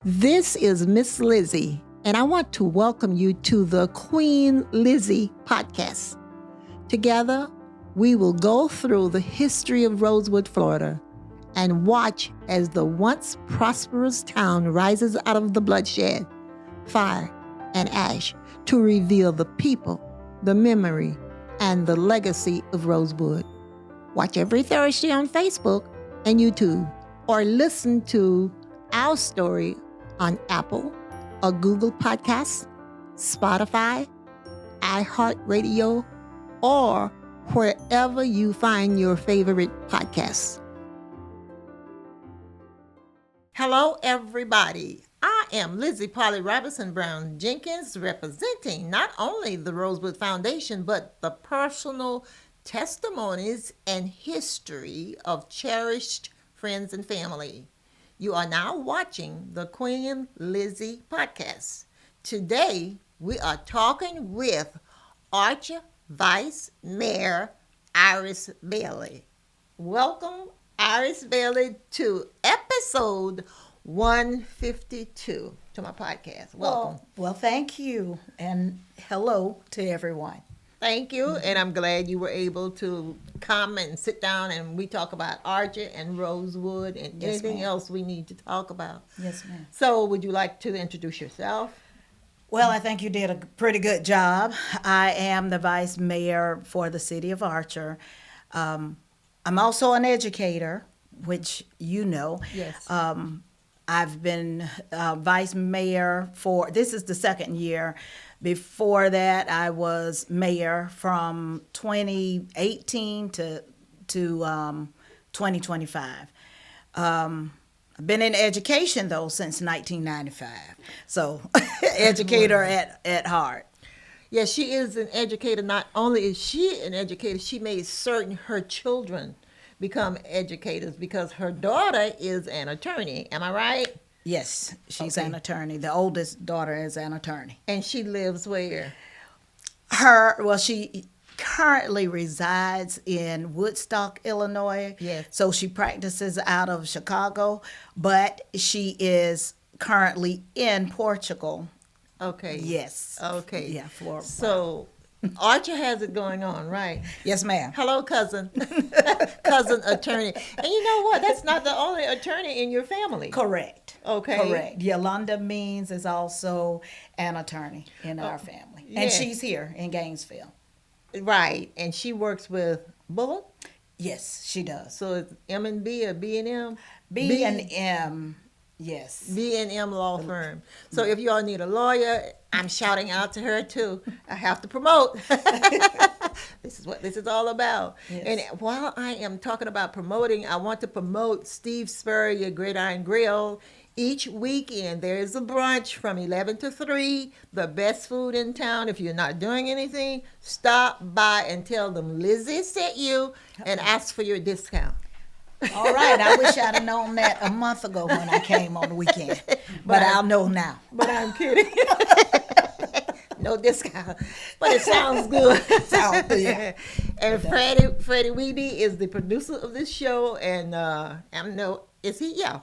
This is Miss Lizzie, and I want to welcome you to the Queen Lizzie podcast. Together, we will go through the history of Rosewood, Florida, and watch as the once prosperous town rises out of the bloodshed, fire, and ash to reveal the people, the memory, and the legacy of Rosewood. Watch every Thursday on Facebook and YouTube, or listen to our story on Apple or Google Podcasts, Spotify, iHeartRadio, or wherever you find your favorite podcasts. Hello, everybody. I am Lizzie Polly Robinson Brown Jenkins, representing not only the Rosewood Foundation, but the personal testimonies and history of cherished friends and family. You are now watching the Queen Lizzie podcast. Today, we are talking with Archer Vice Mayor Iris Bailey. Welcome, Iris Bailey, to episode 152 to my podcast. Welcome. Well, thank you, and hello to everyone. Thank you, and I'm glad you were able to come and sit down and we talk about Archer and Rosewood and Yes, anything ma'am. else we need to talk about. Yes, ma'am. So, would you like to introduce yourself? Well, I think you did a pretty good job. I am the vice mayor for the city of Archer. I'm also an educator, which you know. Yes. I've been vice mayor this is the second year. Before that, I was mayor from 2018 to 2025. I've been in education, though, since 1995. So, educator at heart. Yeah, she is an educator. Not only is she an educator, she made certain her children become educators because her daughter is an attorney. Am I right? Yes, she's Okay. an attorney. The oldest daughter is an attorney. And she lives where? She currently resides in Woodstock, Illinois. Yes. So she practices out of Chicago, but she is currently in Portugal. Okay. Yes. Okay. Yeah, for So, Archer has it going on, right? yes, ma'am. Hello, cousin. Cousin attorney. And you know what? That's not the only attorney in your family. Correct. Okay. Correct. Yolanda Means is also an attorney in our family. yeah. And she's here in Gainesville. Right. And she works with Bullock. Yes, she does. So it's M&B or B&M? B and M. Yes. B&M law firm. So if you all need a lawyer, I'm shouting out to her too. I have to promote. This is what this is all about. Yes. And while I am talking about promoting, I want to promote Steve Spurrier Gridiron Grill. Each weekend there is a brunch from 11 to 3, the best food in town. If you're not doing anything, stop by and tell them Lizzie sent you and ask for your discount. All right. I wish I'd have known that a month ago when I came on the weekend. But I'll know now. But I'm kidding. No discount. But it sounds good. Sounds good, yeah. And Freddie Weeby is the producer of this show. And is he? Yeah.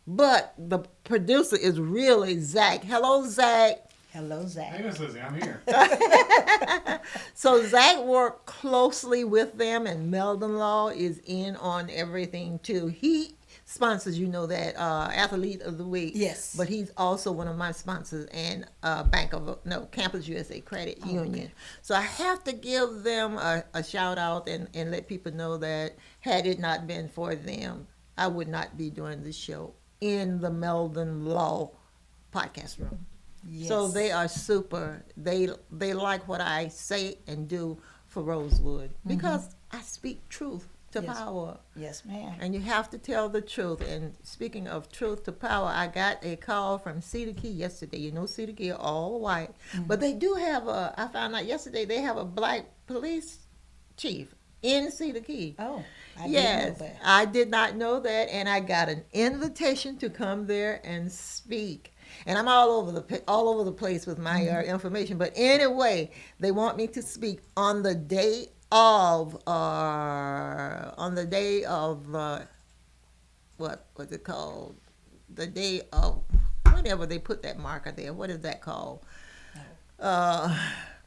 But the producer is really Zach. Hello, Zach. Hello, Zach. Hey, Miss Lizzie, I'm here. So Zach worked closely with them, and Meldon Law is in on everything too. He sponsors, Athlete of the Week. Yes. But he's also one of my sponsors and Campus USA Credit Union. So I have to give them a shout out and let people know that had it not been for them, I would not be doing this show in the Meldon Law podcast room. Yes. So they are super. They like what I say and do for Rosewood because I speak truth to Yes. power. Yes, ma'am. And you have to tell the truth. And speaking of truth to power, I got a call from Cedar Key yesterday. You know Cedar Key are all white. But they do have I found out yesterday, they have a black police chief in Cedar Key. Oh, I Yes, didn't know that. I did not know that, and I got an invitation to come there and speak. And I'm all over the place with my information. But anyway, they want me to speak on the day of what was it called? The day of whenever they put that marker there. What is that called? Uh,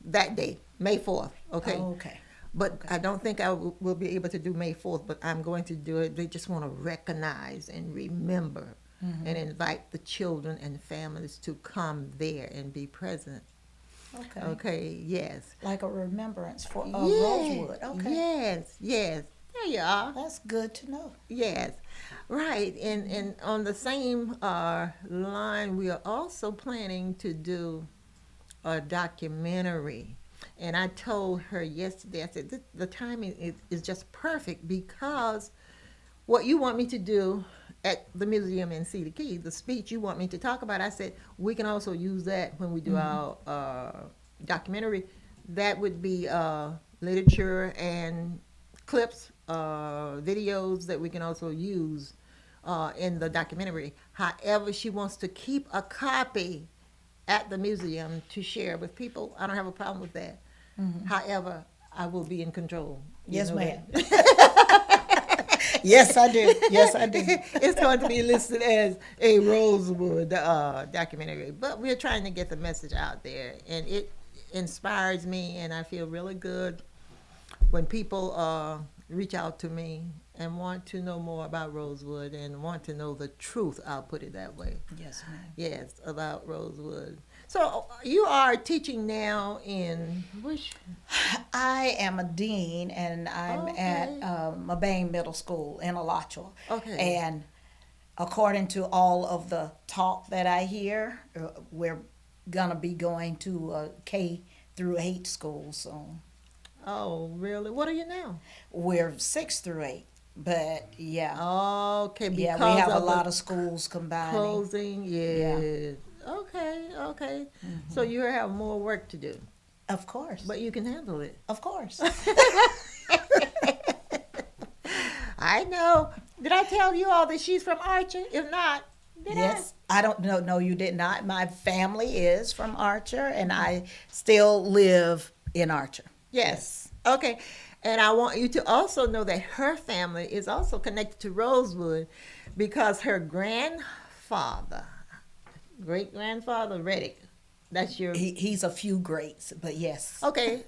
that day, May 4th. Okay. Oh, okay. But Okay. I don't think I will be able to do May 4th, but I'm going to do it. They just want to recognize and remember and invite the children and families to come there and be present. Okay. Okay, yes. Like a remembrance for Yeah, Rosewood. Okay. yes, yes. There you are. That's good to know. Yes, right. And on the same line, we are also planning to do a documentary. And I told her yesterday, I said, the timing is just perfect because what you want me to do at the museum in Cedar Key, the speech you want me to talk about, I said, we can also use that when we do our documentary. That would be literature and clips, videos that we can also use in the documentary. However, she wants to keep a copy at the museum to share with people. I don't have a problem with that. However, I will be in control. You Yes, know ma'am. that. Yes, I do. Yes, I do. It's going to be listed as a Rosewood documentary, but we're trying to get the message out there, and it inspires me, and I feel really good when people reach out to me and want to know more about Rosewood and want to know the truth. I'll put it that way. Yes, ma'am. Yes, about Rosewood. So you are teaching now in which? I am a dean, and I'm at Okay. Mabane Middle School in Alachua. Okay. And according to all of the talk that I hear, we're gonna be going to K through 8 schools soon. Oh, really? What are you now? We're 6 through 8, but yeah, Okay, because yeah, we have a of lot the of schools combining. closing. Yes. Okay, okay. So you have more work to do, Of course, but you can handle it. of course. I know. Did I tell you all that she's from Archer? If not, did Yes, I don't know. No, you did not. My family is from Archer, and I still live in Archer. Yes. Okay. And I want you to also know that her family is also connected to Rosewood because her grandfather, great grandfather, Reddick, that's your. He's a few greats, but yes. Okay.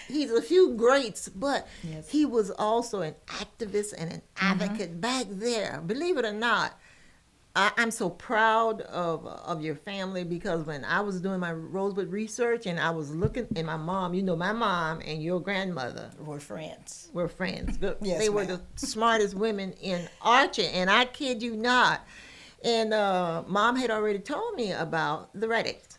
He's a few greats, but Yes. he was also an activist and an advocate back there. Believe it or not, I'm so proud of your family because when I was doing my Rosewood research and I was looking, and my mom, you know, my mom and your grandmother We're friends. were friends. Yes, They were ma'am. the smartest women in Archer, and I kid you not. And mom had already told me about the Reddicks.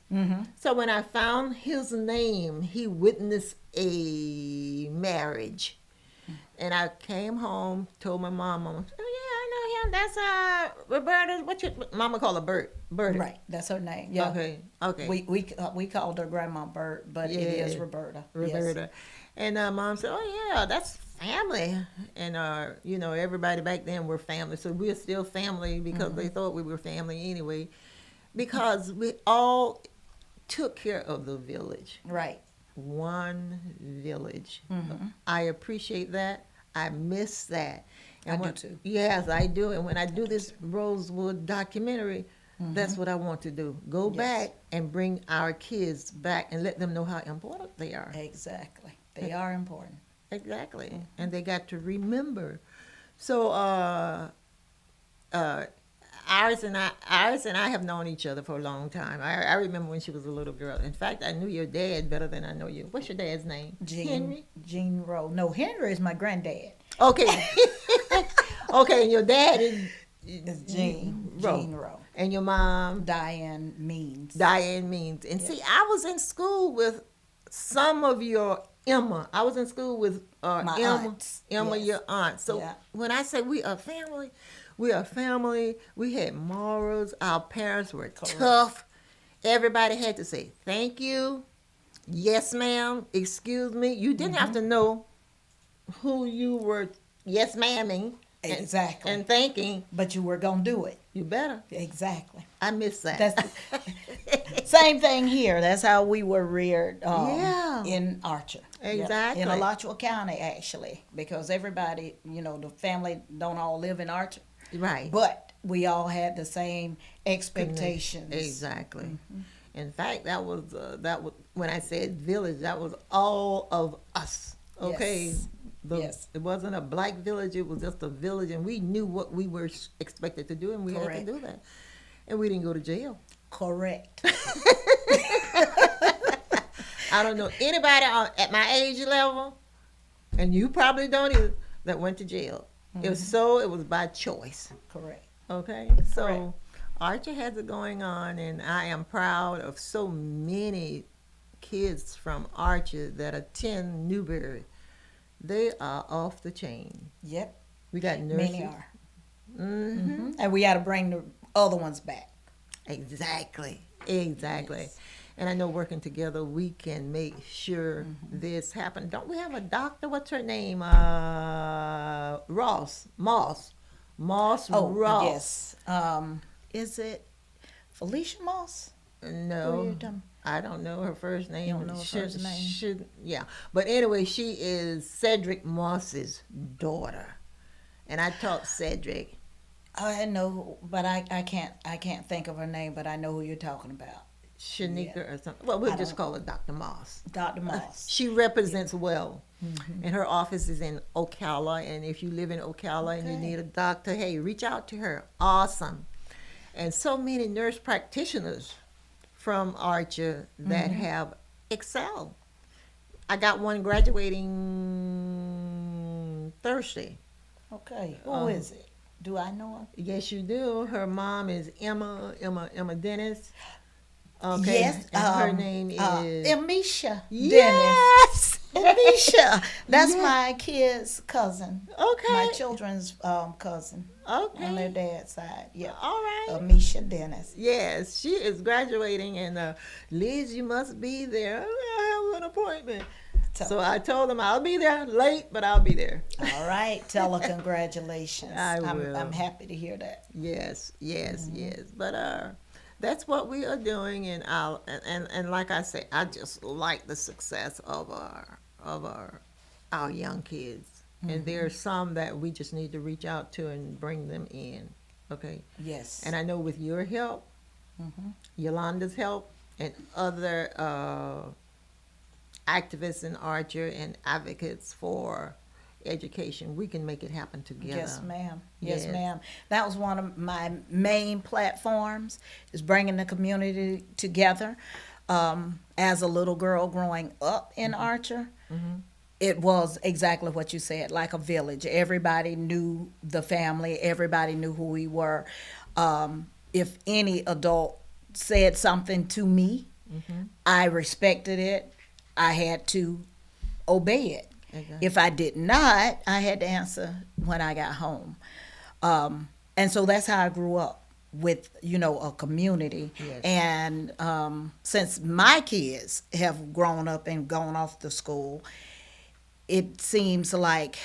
So when I found his name, he witnessed a marriage. And I came home, told my mom, oh yeah, I know him. That's Roberta. What your mama call her Bert? Berta. Right, that's her name. Yeah. Okay. Okay. We called her Grandma Bert, but it is Yeah. Roberta. Roberta. And mom said, oh yeah, that's family. And you know, everybody back then were family. So we're still family because they thought we were family anyway. Because we all took care of the village. Yes. Right. One village. I appreciate that. I miss that. I do when- too. Yes, I do. And when I do this Rosewood documentary, that's what I want to do. Go Yes. back and bring our kids back and let them know how important they are. Exactly. They are important. Exactly. And they got to remember. So Iris and I have known each other for a long time. I remember when she was a little girl. In fact, I knew your dad better than I know you. What's your dad's name? Henry? Gene Rowe. No, Henry is my granddad. Okay. Okay, and your dad is It's Gene Rowe. Gene Rowe. And your mom, Diane Means. Diane Means. And see, I was in school with some of your Emma. I was in school with My Emma, aunts. Emma, Yes. your aunt. So Yeah. when I say we are family, we are family. We had morals. Our parents were tough. Everybody had to say thank you, yes ma'am, excuse me. You didn't have to know who you were yes ma'aming Exactly. and thanking. But you were gonna do it. You better. Exactly. I miss that. That's same thing here. That's how we were reared Yeah. in Archer. Yeah. Exactly. In Alachua County, actually, because everybody, the family don't all live in Archer. Right. But we all had the same expectations. Exactly. In fact, that was when I said village. That was all of us. Okay, Yes. Yes. it wasn't a black village. It was just a village, and we knew what we were expected to do, and we had to Correct. do that. And we didn't go to jail. Correct. I don't know anybody at my age level, and you probably don't either, that went to jail. It was by choice. Correct. Okay, so Correct. Archer has it going on, and I am proud of so many kids from Archer that attend Newberry. They are off the chain. Yep. We got nurses. Many are. Mm-hmm. And we got to bring the other ones back. Exactly. Exactly. Yes. And I know working together, we can make sure this happens. Don't we have a doctor? What's her name? Ross. Moss Oh, Ross. yes. Is it Felicia Moss? Who are No, you talking- I don't know her first name. You don't know her first name? Yeah. But anyway, she is Cedric Moss's daughter. And I taught Cedric. I know, but I can't think of her name, but I know who you're talking about. Shanika or something. Well, we'll I just don't- call her Dr. Moss. Dr. Moss. She represents well. And her office is in Ocala. And if you live in Ocala and you Okay. need a doctor, hey, reach out to her. Awesome. And so many nurse practitioners from Archer that have excelled. I got one graduating Thursday. Okay. Who is it? Do I know her? Yes, you do. Her mom is Emma Dennis. Okay. Yes. And her name is Amisha Dennis. Yes. Amisha. That's Yeah. my kid's cousin. Okay. My children's cousin Okay. on their dad's side. Yeah. All right. Amisha Dennis. Yes, she is graduating, and Liz, you must be there. I have an appointment. So I told them I'll be there late, but I'll be there. All right. Tell her congratulations. I will. I'm happy to hear that. Yes. But that's what we are doing, and and like I say, I just like the success of our young kids. And there are some that we just need to reach out to and bring them in. Okay. Yes. And I know with your help, Yolanda's help, and other activists in Archer and advocates for education, we can make it happen together. Yes, ma'am. Yes, Yes. ma'am. That was one of my main platforms, is bringing the community together. As a little girl growing up in Archer, it was exactly what you said, like a village. Everybody knew the family. Everybody knew who we were. If any adult said something to me, I respected it. I had to obey it. Exactly. If I did not, I had to answer when I got home. And so that's how I grew up, with a community. Yes. And since my kids have grown up and gone off to school, it seems like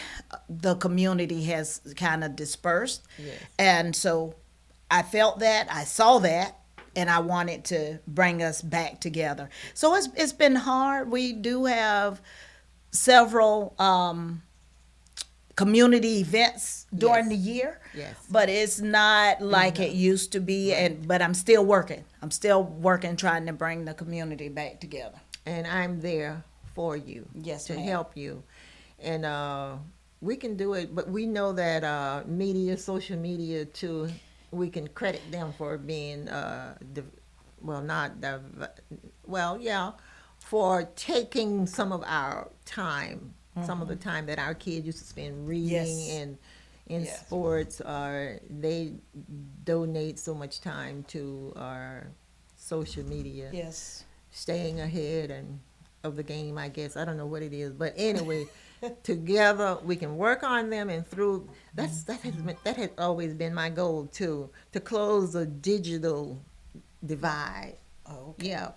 the community has kind of dispersed. Yes. And so I felt that, I saw that, and I wanted to bring us back together. So it's been hard. We do have several community events during Yes. the year. Yes. But it's not like it used to be, but I'm still working. I'm still working, trying to bring the community back together. And I'm there for you. Yes, to ma'am. help you. And we can do it, but we know that social media too, we can credit them for being for taking some of our time, some of the time that our kids used to spend reading Yes. and in Yes. sports, they donate so much time to our social media, Yes. staying ahead and of the game, I guess. I don't know what it is, but anyway, together we can work on them, and through that has always been my goal too, to close the digital divide. Oh, Yeah.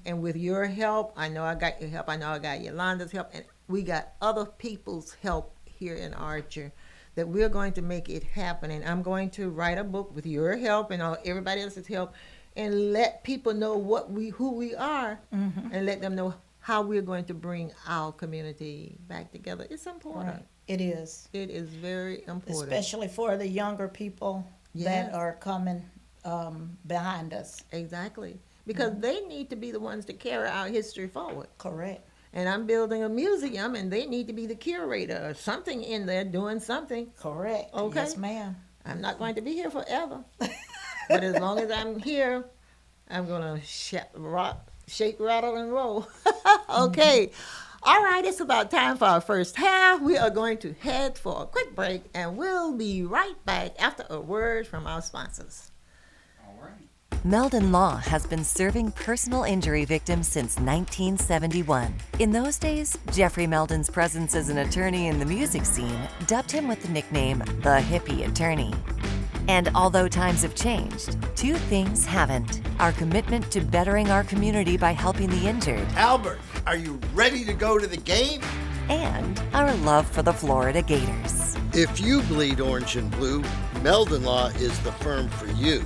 And with your help, I know I got your help. I know I got Yolanda's help, and we got other people's help here in Archer, that we're going to make it happen. And I'm going to write a book with your help and everybody else's help, and let people know who we are, and let them know how we're going to bring our community back together. It's important. Right. It is. It is very important. Especially for the younger people that are coming behind us. Exactly. Because they need to be the ones to carry our history forward. Correct. And I'm building a museum, and they need to be the curator or something in there doing something. Correct. Okay. Yes, ma'am. I'm not going to be here forever. But as long as I'm here, I'm going to shake, rattle, and roll. Okay. All right, it's about time for our first half. We are going to head for a quick break, and we'll be right back after a word from our sponsors. Meldon Law has been serving personal injury victims since 1971. In those days, Jeffrey Meldon's presence as an attorney in the music scene dubbed him with the nickname the Hippie Attorney. And although times have changed, two things haven't: our commitment to bettering our community by helping the injured, Albert, are you ready to go to the game? and our love for the Florida Gators. If you bleed orange and blue, Meldon Law is the firm for you.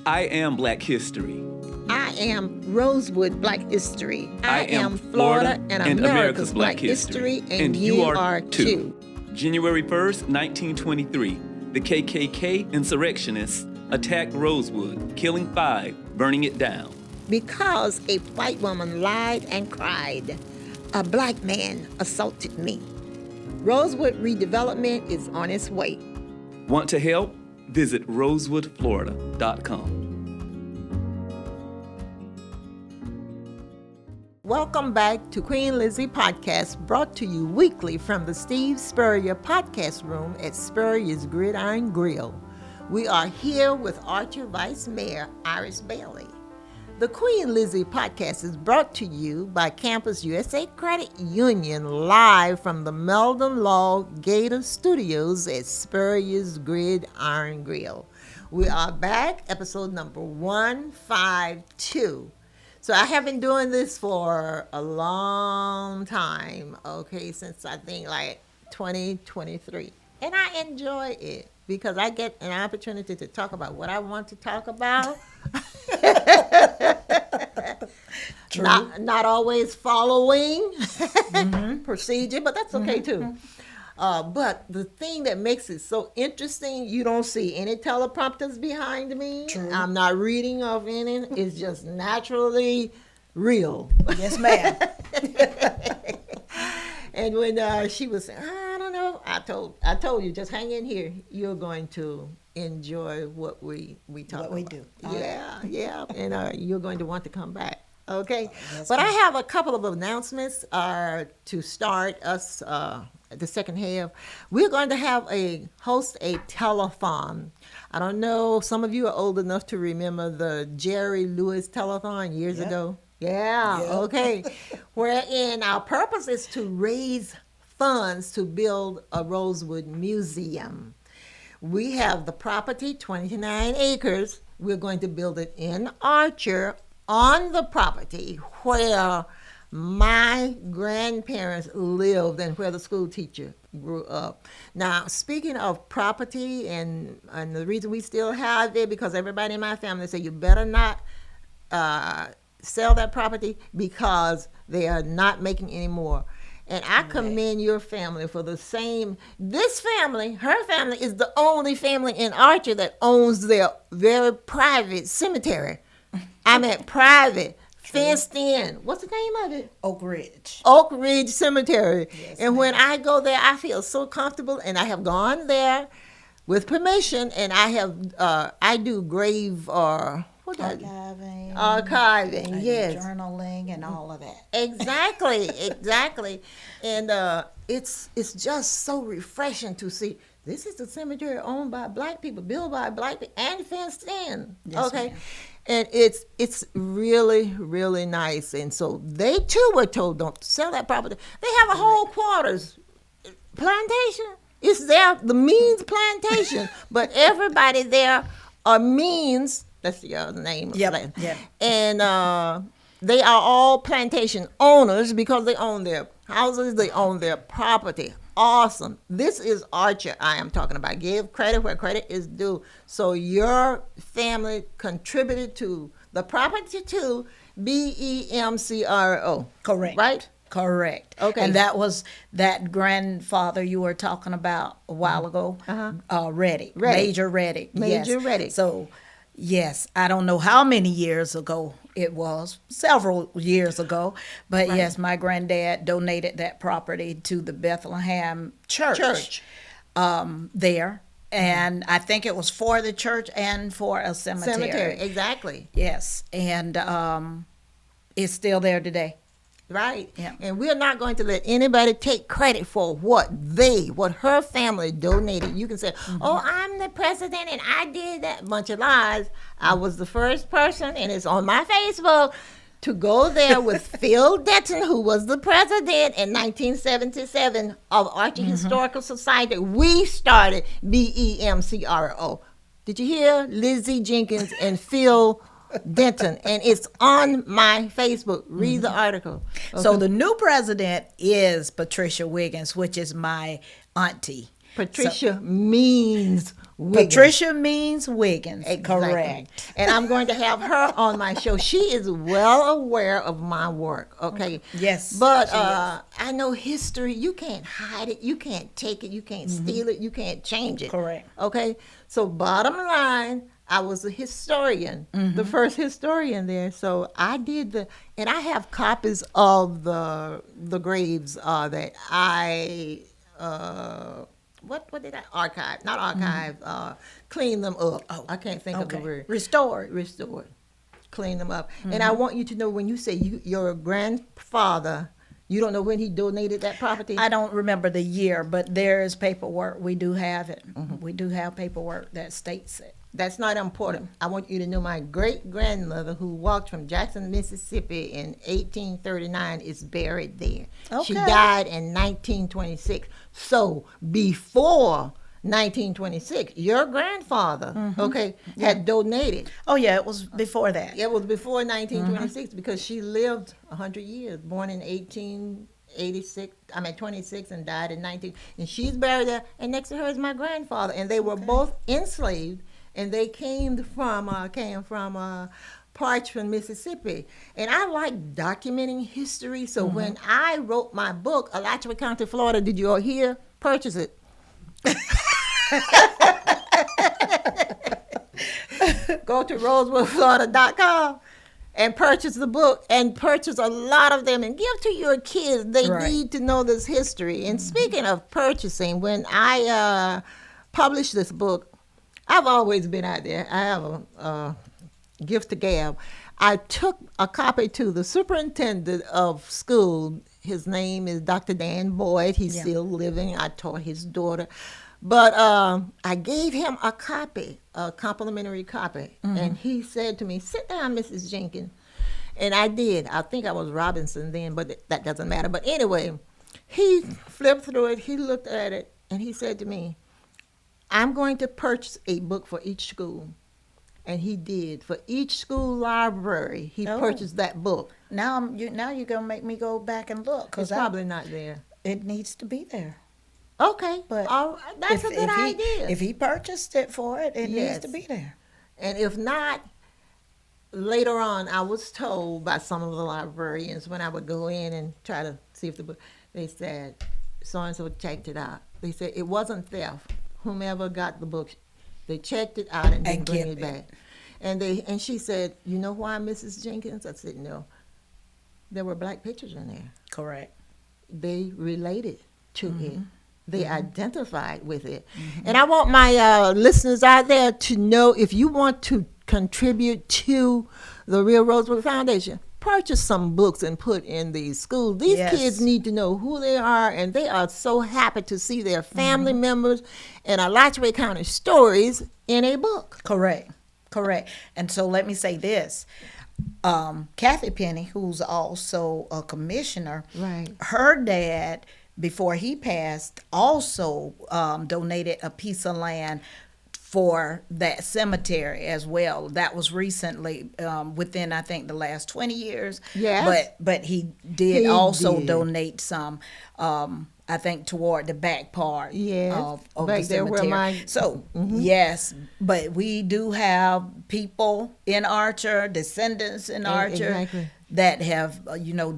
I am Black History. I am Rosewood Black History. I am Florida and and America's Black History, and you are too. January 1st, 1923, the KKK insurrectionists attacked Rosewood, killing 5, burning it down. Because a white woman lied and cried, a black man assaulted me. Rosewood redevelopment is on its way. Want to help? Visit rosewoodflorida.com. Welcome back to Queen Lizzie Podcast, brought to you weekly from the Steve Spurrier Podcast Room at Spurrier's Gridiron Grill. We are here with Archer Vice Mayor Iris Bailey. The Queen Lizzie Podcast is brought to you by Campus USA Credit Union, live from the Meldon Law Gator Studios at Spurrier's Gridiron Grill. We are back, episode number 152. So I have been doing this for a long time, okay, since I think like 2023. And I enjoy it because I get an opportunity to talk about what I want to talk about. True. Not always following procedure, but that's okay too. But the thing that makes it so interesting, you don't see any teleprompters behind me. True. I'm not reading off any. It's just naturally real. Yes, ma'am. And when she was saying, I don't know, I told you, just hang in here. You're going to enjoy what we talk about. What we do. Yeah. And you're going to want to come back. Okay. Yes, But I ma'am. have a couple of announcements to start us the second half. We're going to host a telethon. I don't know, some of you are old enough to remember the Jerry Lewis telethon years Yep. ago. Yeah, Yep. okay. Wherein our purpose is to raise funds to build a Rosewood Museum. We have the property, 29 acres. We're going to build it in Archer on the property where my grandparents lived and where the school teacher grew up. Now, speaking of property, and the reason we still have it, because everybody in my family said, you better not sell that property because they are not making any more. And I commend your family for the same. This family, her family, is the only family in Archer that owns their very private cemetery. I meant private, fenced in. What's the name of it? Oak Ridge. Oak Ridge Cemetery. Yes, And when I go there, I feel so comfortable, and I have gone there with permission, and I do grave Archiving. archiving, yes. Journaling and all of that. Exactly. And it's just so refreshing to see this is the cemetery owned by black people, built by black people, and fenced in. Yes, Okay. ma'am. And it's really, really nice. And so they too were told, don't sell that property. They have a whole quarters plantation. It's the Means Plantation, but everybody there are Means. That's the name of the land. Yep. And they are all plantation owners because they own their houses, they own their property. Awesome. This is Archer I am talking about. Give credit where credit is due. So your family contributed to the property to BEMCRO. Correct. Right? Correct. Okay. And that was that grandfather you were talking about a while ago. Reddick. Major Reddick. Major yes. Reddick. So, yes, I don't know how many years ago it was, several years ago. But yes, my granddad donated that property to the Bethlehem Church. There. And I think it was for the church and for a cemetery. Exactly. Yes. And it's still there today. Right. Yeah. And we're not going to let anybody take credit for what her family donated. You can say, oh, I'm the president and I did that. Bunch of lies. I was the first person, and it's on my Facebook, to go there with Phil Denton, who was the president in 1977 of Archie Historical Society. We started BEMCRO. Did you hear? Lizzie Jenkins and Phil Denton, and it's on my Facebook. Read the article. Okay. So the new president is Patricia Wiggins, which is my auntie. Patricia means Wiggins. Patricia means Wiggins. Exactly. Correct. And I'm going to have her on my show. She is well aware of my work, okay? Yes, But she is. I know history. You can't hide it. You can't take it. You can't steal it. You can't change it. Correct. Okay? So bottom line, I was a historian, the first historian there. So I did and I have copies of the graves that I, what did I archive? Not archive, clean them up. Oh, I can't think of the word. Restored. Clean them up. And I want you to know, when you say your grandfather, you don't know when he donated that property? I don't remember the year, but there is paperwork. We do have it. We do have paperwork that states it. That's not important. I want you to know my great-grandmother, who walked from Jackson, Mississippi in 1839, is buried there. Okay. She died in 1926. So before 1926, your grandfather, had donated. Oh, yeah, it was before that. It was before 1926 because she lived 100 years, born in 26 and died in 19. And she's buried there, and next to her is my grandfather. And they were both enslaved. And they came from Parchman, Mississippi. And I like documenting history. So when I wrote my book, Alachua County, Florida, did you all hear? Purchase it. Go to rosewoodflorida.com and purchase the book, and purchase a lot of them and give to your kids. They need to know this history. And speaking of purchasing, when I published this book, I've always been out there. I have a gift to gab. I took a copy to the superintendent of school. His name is Dr. Dan Boyd. He's still living. I taught his daughter. But I gave him a copy, a complimentary copy. And he said to me, sit down, Mrs. Jenkins. And I did. I think I was Robinson then, but that doesn't matter. But anyway, he flipped through it. He looked at it, and he said to me, I'm going to purchase a book for each school. And he did. For each school library, he purchased that book. Now you're going to make me go back and look. It's probably not there. It needs to be there. Okay. But that's a good idea. If he purchased it for it, it needs to be there. And if not, later on, I was told by some of the librarians when I would go in and try to see if the book, they said, so-and-so checked it out. They said it wasn't theft. Whomever got the book, they checked it out and didn't bring it back. And she said, you know why, Mrs. Jenkins? I said, no. There were black pictures in there. Correct. They related to it. They identified with it. And I want my listeners out there to know, if you want to contribute to the Real Rosewood Foundation, purchase some books and put in these schools. These kids need to know who they are, and they are so happy to see their family members and Alachua County stories in a book. Correct. And so let me say this. Kathy Penny, who's also a commissioner, her dad, before he passed, also donated a piece of land for that cemetery as well. That was recently, within, I think, the last 20 years. Yes. But he did also donate some I think toward the back part Yes, of back the there where cemetery. Yes, but we do have people in Archer, descendants in Archer, exactly. that have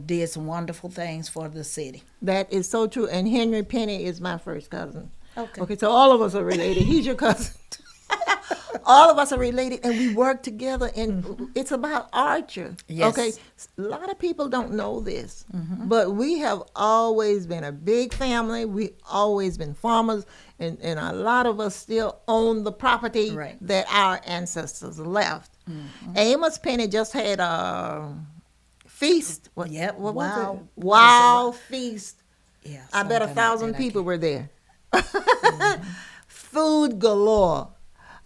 did some wonderful things for the city. That is so true. And Henry Penny is my first cousin. Okay. Okay, so all of us are related. He's your cousin. All of us are related, and we work together, and it's about Archer. Yes. Okay, a lot of people don't know this, but we have always been a big family. We always been farmers, and a lot of us still own the property Right. that our ancestors left. Amos Penny just had a feast. Yep, What was wow. it? Wow feast. Yeah, I bet something like 1,000 that. people were there. Food galore.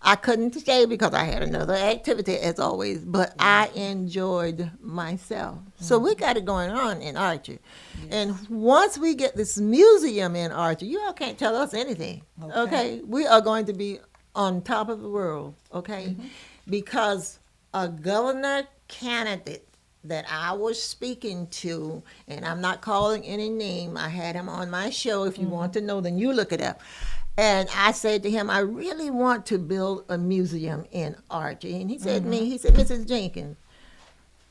I couldn't stay because I had another activity as always, but I enjoyed myself. So we got it going on in Archer. And once we get this museum in Archer, you all can't tell us anything. Okay? We are going to be on top of the world, okay? Because a governor candidate that I was speaking to, and I'm not calling any name, I had him on my show. If you want to know, then you look it up. And I said to him, I really want to build a museum in Archer. And he said to me, he said, Mrs. Jenkins,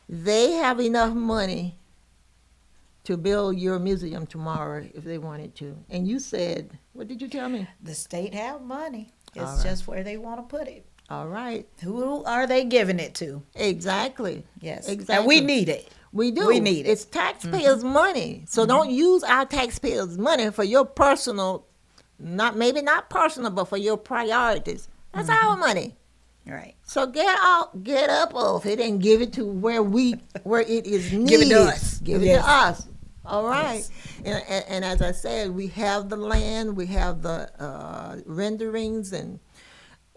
they have enough money to build your museum tomorrow if they wanted to. And you said, what did you tell me? The state have money. It's All right. just where they want to put it. All right. Who are they giving it to? Exactly. Yes. Exactly. And we need it. We do. We need it. It's taxpayers' money. So don't use our taxpayers' money for your personal, maybe not personal, but for your priorities. That's our money. Right. So get up off it and give it to where it is needed. Give it to us. Give it Yes. to us. All right. Yes. And as I said, we have the land, we have the renderings, and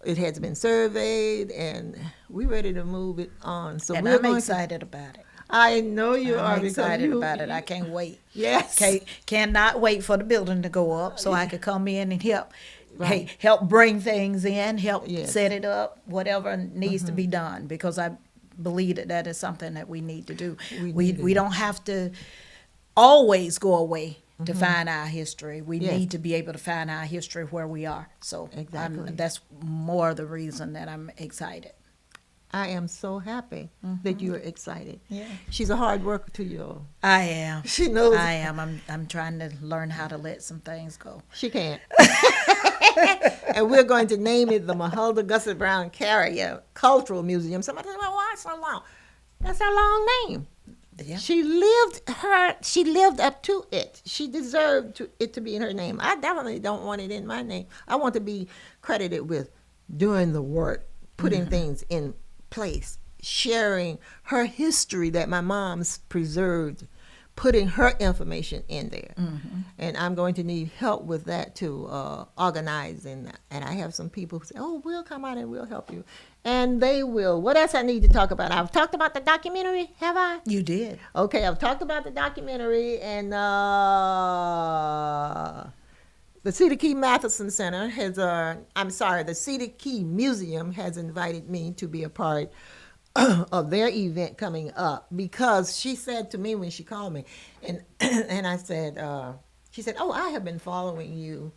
it has been surveyed, and we're ready to move it on. So And we're I'm going excited about it. I know you are I'm because excited about it. I can't wait. Yes. Cannot wait for the building to go up so I could come in and help. Right. Help bring things in, help Yes. set it up, whatever needs to be done, because I believe that is something that we need to do. We don't have to always go away to find our history. We Yes. need to be able to find our history where we are. So Exactly. that's more the reason that I'm excited. I am so happy that you are excited. Yeah. She's a hard worker to you. I am. She knows. I am. I'm trying to learn how to let some things go. She can't. And we're going to name it the Mahulda Gussie Brown Carrier Cultural Museum. Somebody said, well, why so long? That's her long name. Yeah. She lived up to it. She deserved it to be in her name. I definitely don't want it in my name. I want to be credited with doing the work, putting things in place, sharing her history that my mom's preserved, putting her information in there. And I'm going to need help with that to organize. And I have some people who say, oh, we'll come out and we'll help you. And they will. What else I need to talk about? I've talked about the documentary, have I? You did. Okay, I've talked about the documentary, and the Cedar Key Matheson Center the Cedar Key Museum has invited me to be a part of their event coming up, because she said to me when she called me, and I said, she said, oh, I have been following you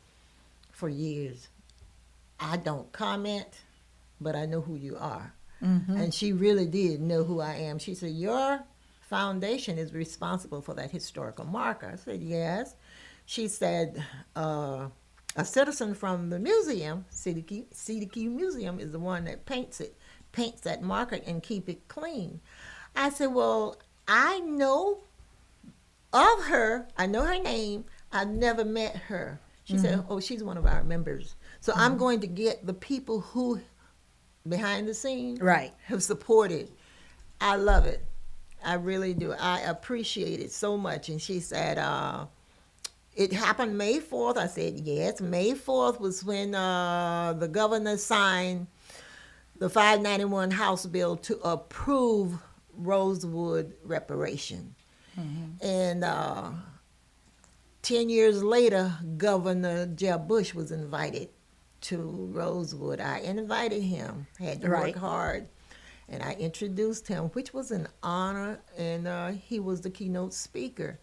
for years. I don't comment, but I know who you are. And she really did know who I am. She said, your foundation is responsible for that historical marker. I said, yes. She said, a citizen from the museum, Cedar Key Museum, is the one that paints that marker and keep it clean. I said, well, I know of her. I know her name. I've never met her. She said, oh, she's one of our members. So I'm going to get the people who, behind the scenes, Right. have supported. I love it. I really do. I appreciate it so much. And she said, it happened May 4th. I said, yes. May 4th was when the governor signed the 591 House bill to approve Rosewood reparation. And 10 years later, Governor Jeb Bush was invited to Rosewood. I invited him, had to Right. work hard, and I introduced him, which was an honor, and he was the keynote speaker.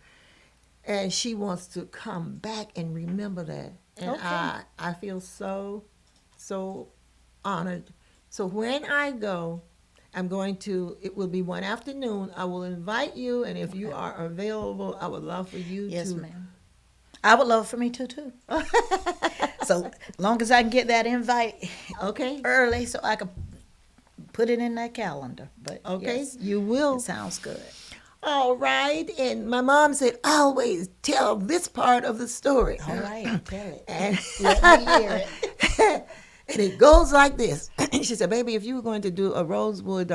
and she wants to come back and remember that. And Okay. I feel so honored. So when I go, it will be one afternoon. I will invite you, and if you are available, I would love for you Yes, to. ma'am. I would love for me to too. So long as I can get that invite Okay. early, so I can put it in that calendar. But Okay, yes, you will. it sounds good. All right. And my mom said, always tell this part of the story. All right, tell it. And, Let me hear it. and it goes like this. She said, baby, if you were going to do a Rosewood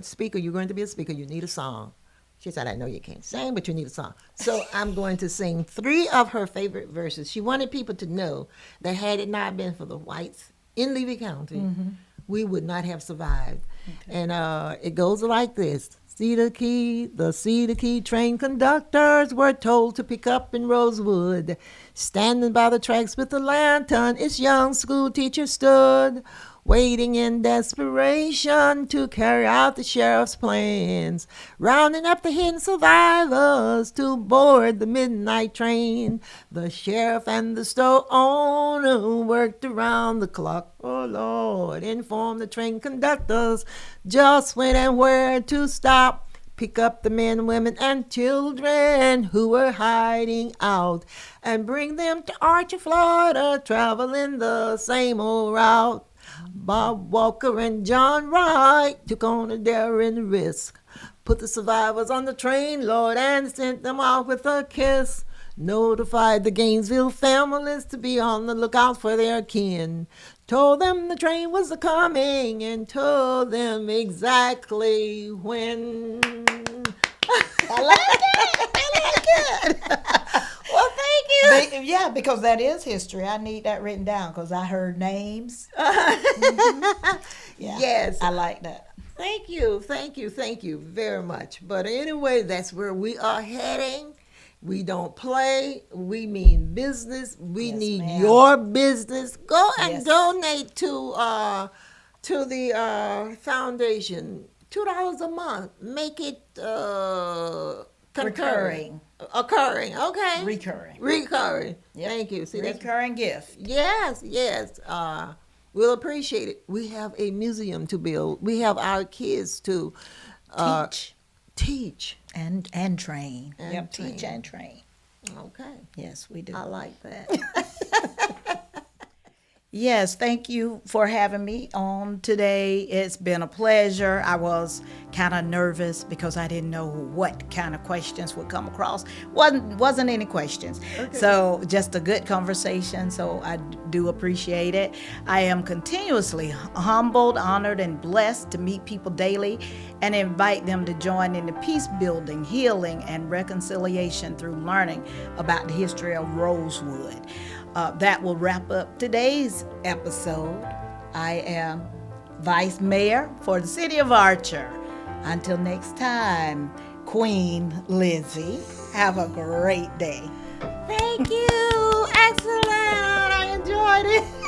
speaker, you're going to be a speaker, you need a song. She said, I know you can't sing, but you need a song. So I'm going to sing 3 of her favorite verses. She wanted people to know that had it not been for the whites in Levy County, we would not have survived. And it goes like this. The Cedar Key train conductors were told to pick up in Rosewood. Standing by the tracks with a lantern, its young school teacher stood, waiting in desperation to carry out the sheriff's plans, rounding up the hidden survivors to board the midnight train. The sheriff and the store owner worked around the clock, oh Lord, informed the train conductors just when and where to stop. Pick up the men, women, and children who were hiding out and bring them to Archer, Florida, traveling the same old route. Bob Walker and John Wright took on a daring risk. Put the survivors on the train, Lord, and sent them off with a kiss. Notified the Gainesville families to be on the lookout for their kin. Told them the train was a-coming and told them exactly when. I like it. I like it. Well, thank you. Yeah, because that is history. I need that written down because I heard names. Yeah, Yes. I like that. Thank you very much. But anyway, that's where we are heading. We don't play. We mean business. We Yes, need ma'am. your business. Go and Yes. donate to the foundation. $2 a month. Make it concurring. Occurring. Okay. Recurring. Yep. Thank you. See, that's Recurring gift. yes. We'll appreciate it. We have a museum to build. We have our kids to teach. And train. And Yep, train. teach and train. Okay. Yes, we do. I like that. Yes, thank you for having me on today. It's been a pleasure. I was kind of nervous because I didn't know what kind of questions would come across. Wasn't any questions. Okay. So just a good conversation. So I do appreciate it. I am continuously humbled, honored, and blessed to meet people daily and invite them to join in the peace building, healing, and reconciliation through learning about the history of Rosewood. That will wrap up today's episode. I am Vice Mayor for the City of Archer. Until next time, Queen Lizzie, have a great day. Thank you. Excellent. I enjoyed it.